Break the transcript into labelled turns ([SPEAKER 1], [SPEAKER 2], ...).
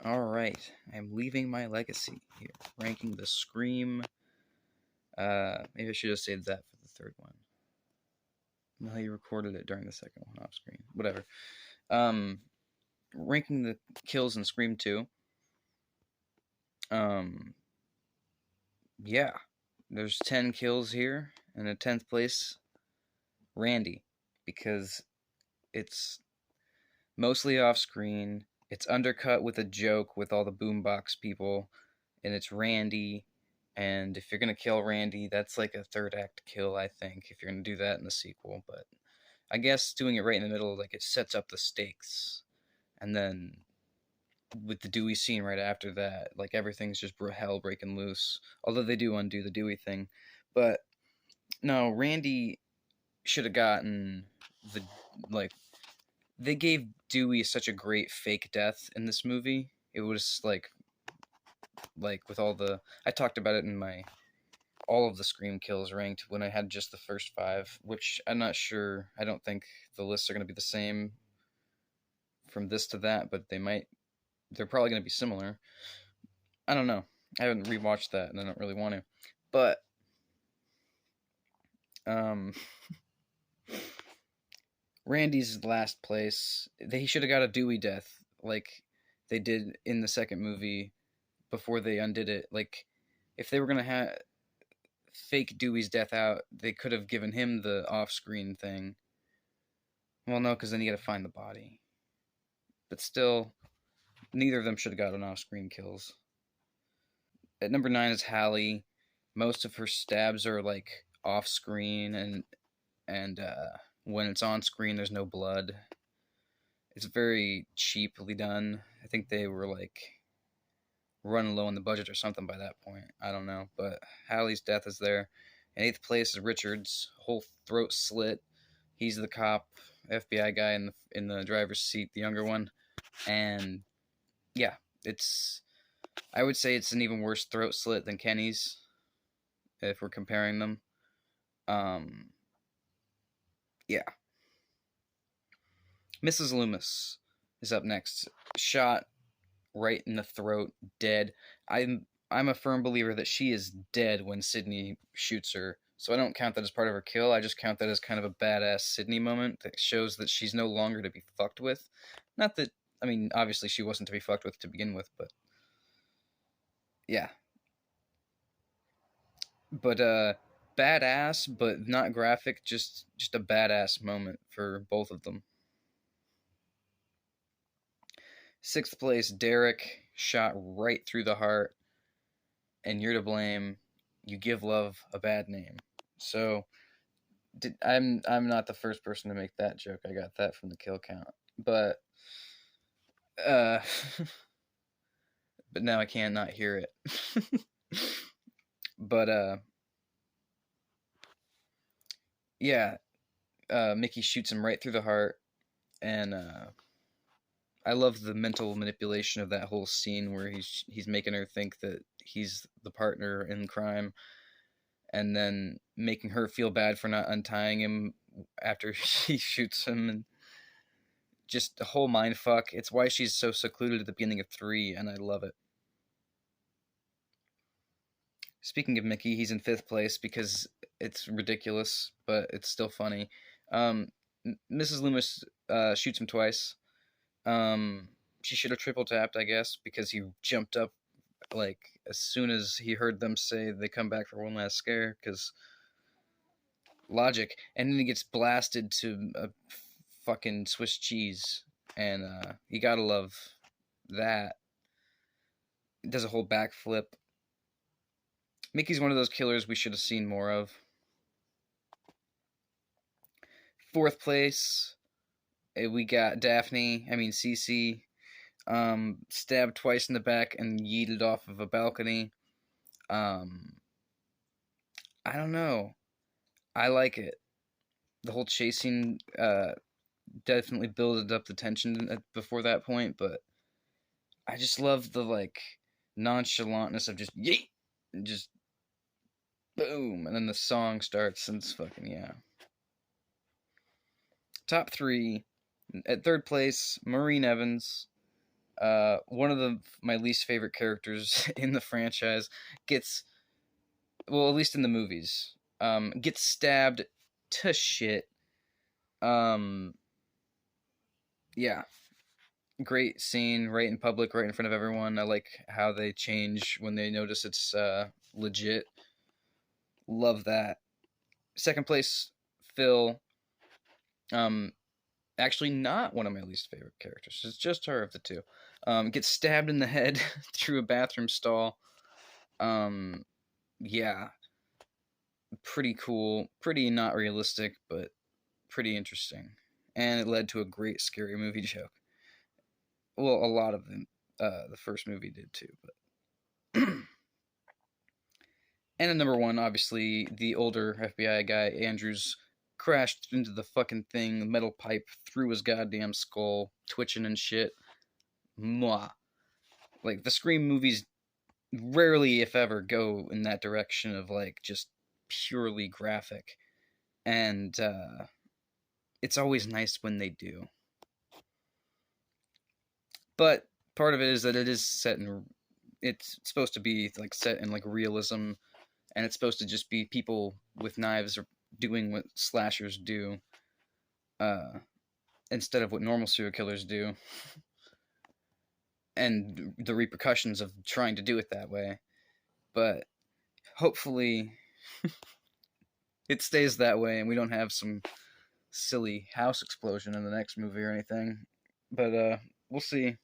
[SPEAKER 1] Alright, I'm leaving my legacy here, ranking the Scream. Maybe I should have saved that for the third one. No, you recorded it during the second one off screen. Whatever. Ranking the kills in Scream 2. Yeah. There's 10 kills here, and in 10th place, Randy, because it's mostly off screen. It's undercut with a joke with all the boombox people, and it's Randy. And if you're gonna kill Randy, that's like a third act kill, I think, if you're gonna do that in the sequel. But I guess doing it right in the middle, like, it sets up the stakes. And then with the Dewey scene right after that, like, everything's just hell breaking loose. Although they do undo the Dewey thing. But no, Randy should have gotten the, like, they gave Dewey such a great fake death in this movie. It was like with all the, I talked about it in my all of the Scream kills ranked when I had just the first 5, which I'm not sure. I don't think the lists are going to be the same from this to that, but they're probably going to be similar. I don't know. I haven't rewatched that, and I don't really want to. But Randy's last place, he should have got a Dewey death like they did in the second movie before they undid it. Like, if they were going to have fake Dewey's death out, they could have given him the off-screen thing. Well, no, because then you got to find the body. But still, neither of them should have gotten off-screen kills. At number 9 is Hallie. Most of her stabs are like off-screen, and when it's on screen, there's no blood. It's very cheaply done. I think they were like running low on the budget or something by that point. I don't know, but Hallie's death is there. In 8th place is Richards. Whole throat slit. He's the cop, FBI guy in the driver's seat, the younger one. And yeah, I would say it's an even worse throat slit than Kenny's, if we're comparing them. Yeah. Mrs. Loomis is up next. Shot right in the throat, dead. I'm a firm believer that she is dead when Sidney shoots her. So I don't count that as part of her kill. I just count that as kind of a badass Sidney moment that shows that she's no longer to be fucked with. Not that, I mean, obviously she wasn't to be fucked with to begin with, but yeah. But badass, but not graphic, just a badass moment for both of them. 6th place, Derek, shot right through the heart, and you're to blame. You give love a bad name. So I'm not the first person to make that joke. I got that from the kill count. But but now I can't not hear it. But yeah, Mickey shoots him right through the heart, and I love the mental manipulation of that whole scene where he's making her think that he's the partner in crime, and then making her feel bad for not untying him after she shoots him, and just a whole mind fuck. It's why she's so secluded at the beginning of 3, and I love it. Speaking of Mickey, he's in 5th place because it's ridiculous, but it's still funny. Mrs. Loomis shoots him twice. She should have triple tapped, I guess, because he jumped up like as soon as he heard them say they come back for one last scare, because logic. And then he gets blasted to a fucking Swiss cheese, and you gotta love that. He does a whole backflip. Mickey's one of those killers we should have seen more of. 4th place, we got Cece, stabbed twice in the back and yeeted off of a balcony. I don't know. I like it. The whole chasing definitely builded up the tension before that point, but I just love the like nonchalantness of just yeet, and just boom, and then the song starts and it's fucking yeah. Top 3, at 3rd place, Maureen Evans. One of my least favorite characters in the franchise gets, well, at least in the movies, gets stabbed to shit. Um, yeah, great scene, right in public, right in front of everyone. I like how they change when they notice it's legit. Love that. Second place, Phil. Um, Actually, not one of my least favorite characters. It's just her of the two. Gets stabbed in the head through a bathroom stall. Um, yeah, pretty cool. Pretty not realistic, but pretty interesting. And it led to a great scary movie joke. Well, a lot of them. The first movie did too, but. And at number one, obviously, the older FBI guy, Andrews, crashed into the fucking thing, the metal pipe through his goddamn skull, twitching and shit. Mwah. Like, the Scream movies rarely, if ever, go in that direction of, like, just purely graphic. And it's always nice when they do. But part of it is that it is set in. It's supposed to be, like, set in, like, realism, and it's supposed to just be people with knives or doing what slashers do, instead of what normal serial killers do, and the repercussions of trying to do it that way. But hopefully, it stays that way, and we don't have some silly house explosion in the next movie or anything. But we'll see.